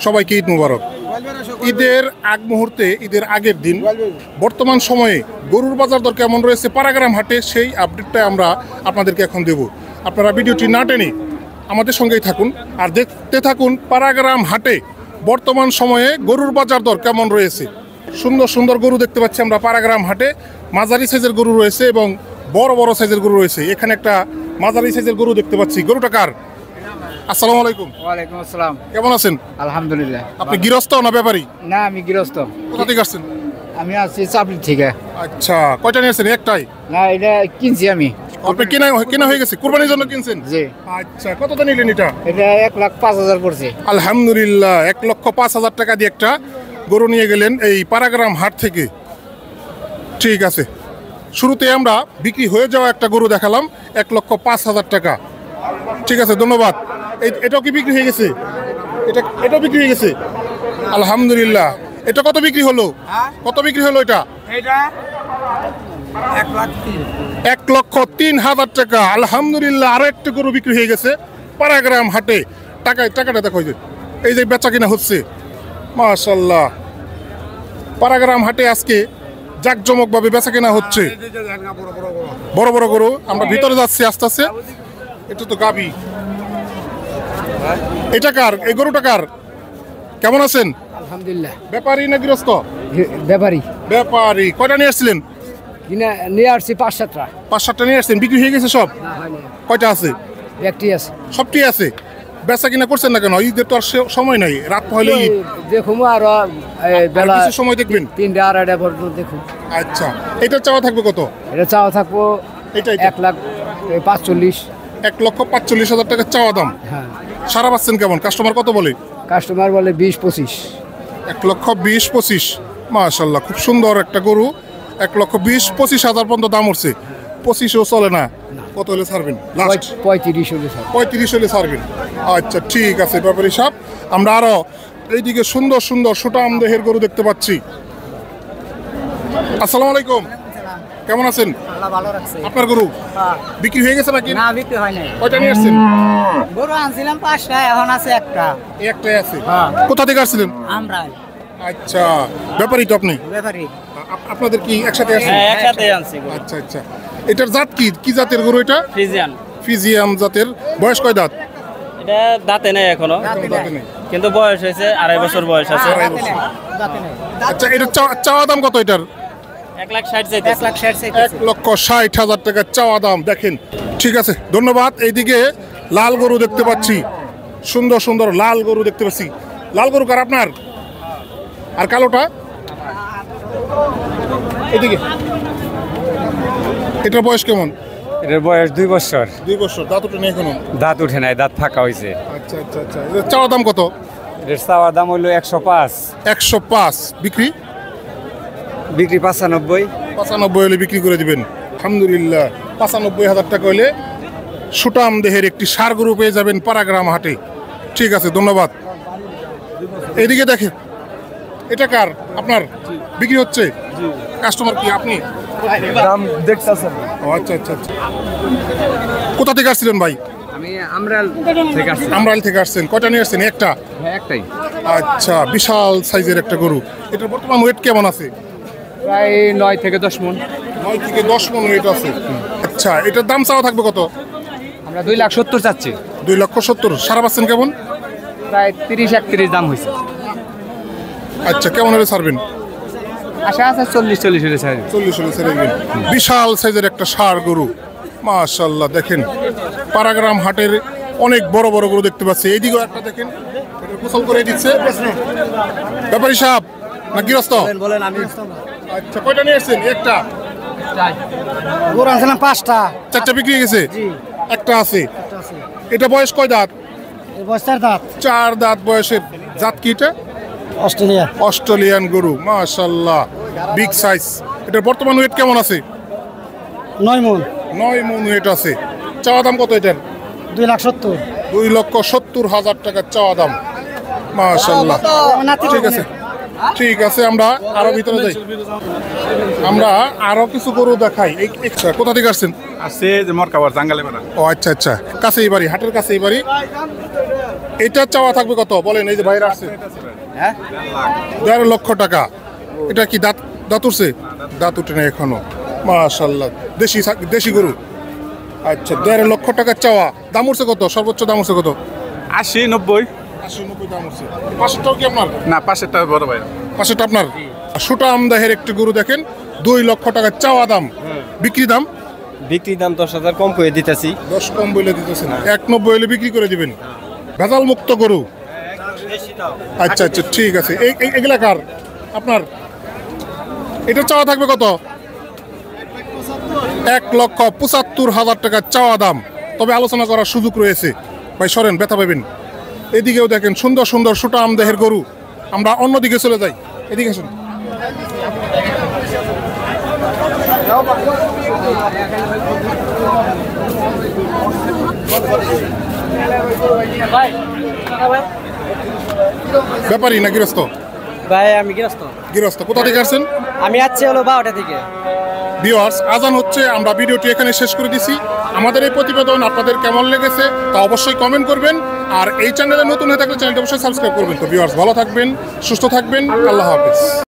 সবাইকে ঈদ মুবারক। ঈদের আগ মুহূর্তে, ঈদের আগের দিন বর্তমান সময়ে গরুর বাজার দর কেমন রয়েছে পাড়াগ্রাম হাটে, সেই আপডেটটা আমরা আপনাদেরকে এখন দেব। আপনারা ভিডিওটি না টেনে আমাদের সঙ্গেই থাকুন আর দেখতে থাকুন পাড়াগ্রাম হাটে বর্তমান সময়ে গরুর বাজার দর কেমন রয়েছে। সুন্দর সুন্দর গরু দেখতে পাচ্ছি আমরা পাড়াগ্রাম হাটে। মাঝারি সাইজের গরু রয়েছে এবং বড় বড় সাইজের গরু রয়েছে। এখানে একটা মাঝারি সাইজের গরু দেখতে পাচ্ছি। গরুটা কার? আসসালামু আলাইকুম। ওয়ালাইকুম আসসালাম। কেমন আছেন? আলহামদুলিল্লাহ। আপনি গৃহস্থ না ব্যাপারী? না, আমি গৃহস্থ। কোথা থেকে আসছেন? আমি আছি চাপড়ি থেকে। আচ্ছা, কয়টা নিয়েছেন? একটাই? না, এটা কিনছি আমি। আপনি কেনা হয়ে গেছে, কুরবানির জন্য কিনছেন? জি। আচ্ছা, কতটা নিলেন এটা? এটা 1,05,000 পড়ছে। আলহামদুলিল্লাহ, 1,05,000 টাকা দিয়ে একটা গরু নিয়ে গেলেন এই পাড়াগ্রাম হাট থেকে। ঠিক আছে, শুরুতে আমরা বিক্রি হয়ে যাওয়া একটা গরু দেখালাম 1,05,000 টাকা। ঠিক আছে, ধন্যবাদ। এটাও কি বিক্রি হয়ে গেছে? এটাও বিক্রি হয়ে গেছে, আলহামদুলিল্লাহ। এটা কত বিক্রি হলো? কত বিক্রি হলো এটা? 1,03,000 টাকা, আলহামদুলিল্লাহ। আরো একটা গরু বিক্রি হয়ে গেছে পাড়াগ্রাম হাটে। টাকাটা দেখো, এই যে বেচা কিনা হচ্ছে, মাশাআল্লাহ। পাড়াগ্রাম হাটে আজকে জাঁকজমকভাবে বেচা কেনা হচ্ছে। বড় বড় গরু। আমরা ভিতরে যাচ্ছি আস্তে আস্তে। এটা তো গাবি। এটা কার? এই গরুটা কার? কেমন আছেন? আলহামদুলিল্লাহ। ব্যাপারী না গৃহস্থ? ব্যাপারী। ব্যাপারী। কয়টা নিয়ে আসছিলেন? কিনা নিয়ে আসছি 5-7টা। 5-7টা নিয়ে আসছেন। বিক্রি হয়ে গেছে সব? কয়টা আছে? একটি আছে। সবটি আছে। বেচা কিনা করছেন না কেন? ঈদের তো আর সময় নাই, রাত হলে ঈদ। দেখুন আরো বেলা কিছু সময় দেখবেন। 3টা-2:30 পর্যন্ত দেখুন। আচ্ছা, এটা চাওয়া থাকবে কত? এটা চাওয়া থাকবো এটাই 1,45,000। 1,45,000 টাকা চাওয়া দাম। হ্যাঁ। সারা পাচ্ছেন কেমন? কাস্টমার কত বলে? কাস্টমার বলে 20-25। 1,20,000-25,000। মাশাআল্লাহ, খুব সুন্দর একটা গরু। 1,20,000-25,000 পর্যন্ত দাম উঠছে। 25ও চলে না। কত হলে ছাড়বেন? 35 হলে স্যার। 35 হলে ছাড়বেন। আচ্ছা, ঠিক আছে ব্যাপারী সাহেব। আমরা আরো এইদিকে সুন্দর সুন্দর সুটাম দেহের গরু দেখতে পাচ্ছি। আসসালামু আলাইকুম। কেমন আছেন? আল্লাহ ভালো রাখছে। আপনার গরু বিক্রি হয়ে গেছে নাকি? না, বিক্রি হয় নাই। কয়টা নিয়ে আসছেন? গরু আনছিলাম 5টা, এখন আছে একটা। একটাই আছে। কোথা থেকে আসছিলেন? আমরা আচ্ছা, ব্যাপারী তো আপনি? ব্যাপারী। আপনাদের কি একসাথে আসছেন? হ্যাঁ, একসাথে আনছি। আচ্ছা আচ্ছা। এটার জাত কি? কি জাতের গরু এটা? ফ্রিজিয়ান। ফ্রিজিয়ান জাতের। বয়স কয় দাঁত? এটা দাঁতে নেই এখনো, দাঁতে নেই। কিন্তু বয়স হয়েছে 2.5 বছর বয়স আছে। আচ্ছা, এটা চাওয়া দাম কত এটার? 1,60,000 চাইতেছে। 1,60,000 টাকা চাওয়া দাম। দেখেন, ঠিক আছে, ধন্যবাদ। এইদিকে লাল গরু দেখতে পাচ্ছি, সুন্দর সুন্দর লাল গরু দেখতে পাচ্ছি। লাল গরু কার আপনার? আর কালোটা? এদিকে। এটার বয়স কেমন? এটার বয়স 2 বছর। 2 বছর। দাঁত উঠে নেই এখনো? দাঁত উঠে নাই, দাঁত ফাঁকা হয়েছে। আচ্ছা আচ্ছা আচ্ছা। এটার চাওয়া দাম কত? এটার চাওয়া দাম হলো 105। 105। বিক্রি? বিক্রি 95। 95 হলে বিক্রি করে দিবেন। আলহামদুলিল্লাহ, 95,000 টাকা হলে সুটাম দেহের একটি ষাঁড় গরু পেয়ে যাবেন পাড়াগ্রাম হাটে। ঠিক আছে, ধন্যবাদ। এইদিকে দেখে, এটা কার? আপনার? বিক্রি হচ্ছে? কাস্টমার কি আপনি? দাম দেখতেছেন? ও আচ্ছা আচ্ছা আচ্ছা। কোথা থেকে আসছিলেন ভাই? আমি আমরাল থেকে আসছি। আমরাইল থেকে আসছেন। কয়টা নিয়ে আসছেন? একটা? হ্যাঁ, একটাই। আচ্ছা, বিশাল সাইজের একটা গরু। এটার বর্তমান ওয়েট কেমন আছে? প্রায় 9 থেকে 10 মণ। 9 থেকে 10 মণ ওয়েট আছে। আচ্ছা, এটার দাম চাওয়া থাকবে কত? আমরা 2,70,000 চাচ্ছি। 2,70,000। সারা পাচ্ছেন কেমন? প্রায় 30-31 দাম হয়েছে। আচ্ছা, কেমন হলে ছাড়বেন? আশা আছে 40 হলে ছাড়বে। 40 হলে ছেড়ে দিবেন। বিশাল সাইজের একটা ষাঁড় গরু, মাশাআল্লাহ। দেখেন, পাড়াগ্রাম হাটের অনেক বড় বড় গরু দেখতে পাচ্ছি। এইদিকেও একটা দেখেন, এটা গোসল করে দিচ্ছে। ব্যাপারী সাহেব না গৃহস্থ? বলেন। আমি আচ্ছা, কয়টা নিয়ে আসছেন? একটা। গরু আনছিলাম 5টা। 4টা বিক্রি হয়ে গেছে? একটা আছে। এটা বয়স কয় দাঁত? বস্তার দাঁত। 4 দাঁত বয়সের। জাত কি এটা? অস্ট্রেলিয়া। অস্ট্রেলিয়ান গরু, মাশাআল্লাহ, বিগ সাইজ। এটার বর্তমান ওয়েট কেমন আছে? 9 মণ। 9 মণ ওয়েট আছে। চাওয়া দাম কত এটার? 2,70,000। 2,70,000 টাকা চাওয়া দাম। মাশাআল্লাহ, ঠিক আছে ঠিক আছে। আমরা আরো ভিতরে যাই, আমরা আরো কিছু গরু দেখাই। কোথা থেকে আসছেন? আসছে যে মরকাবার জাঙ্গালে বেড়া। ও আচ্ছা আচ্ছা, কাছেই বাড়ি, হাটের কাছেই বাড়ি। এটা চাওয়া থাকবে কত বলেন? এই যে বাইরে আসছে হ্যাঁ 1.5 লক্ষ টাকা। এটা কি দাঁত দাঁত উঠছে? দাঁত উঠে না এখনো। মাশাআল্লাহ, দেশি গরু। আচ্ছা, 1.5 লক্ষ টাকা চাওয়া। দাম উঠছে কত? সর্বোচ্চ দাম উঠছে কত? 80-90। 80-90 দাম উঠছে। পাশেরটাও কি আপনার? না, পাশেরটা বড় ভাই। পাশেরটা আপনার? সুটাম দেহের একটি গরু দেখেন, 2 লক্ষ টাকা চাওয়া দাম। বিক্রি দাম? বিক্রি দাম 10,000 কম করে দিতেছি। 10 কম বলে দিতেছেন, 190 হলে বিক্রি করে দিবেন। ভেজাল মুক্ত গরু। আচ্ছা আচ্ছা, ঠিক আছে। এগুলা কার? আপনার? এটা চাওয়া থাকবে কত? 1,75,000 টাকা চাওয়া দাম। তবে আলোচনা করার সুযোগ রয়েছে। ভাই সরেন, ব্যথা পাবেন। এদিকেও দেখেন সুন্দর সুন্দর সুটাম দেহের গরু। আমরা অন্যদিকে চলে যাই, এদিকে আসুন। ব্যাপারী না গৃহস্থ? ভাই আমি গৃহস্থ। গৃহস্থ। কোথা থেকে আসছেন? আমি আসছি হলো 12টা থেকে। ভিউয়ার্স, আজান হচ্ছে, আমরা ভিডিওটি এখানে শেষ করে দিছি। আমাদের এই প্রতিবেদন আপনাদের কেমন লেগেছে তা অবশ্যই কমেন্ট করবেন। আর এই চ্যানেলে নতুন হয়ে থাকলে চ্যানেলটি অবশ্যই সাবস্ক্রাইব করবেন। তো ভিউয়ার্স, ভালো থাকবেন, সুস্থ থাকবেন। আল্লাহ হাফেজ।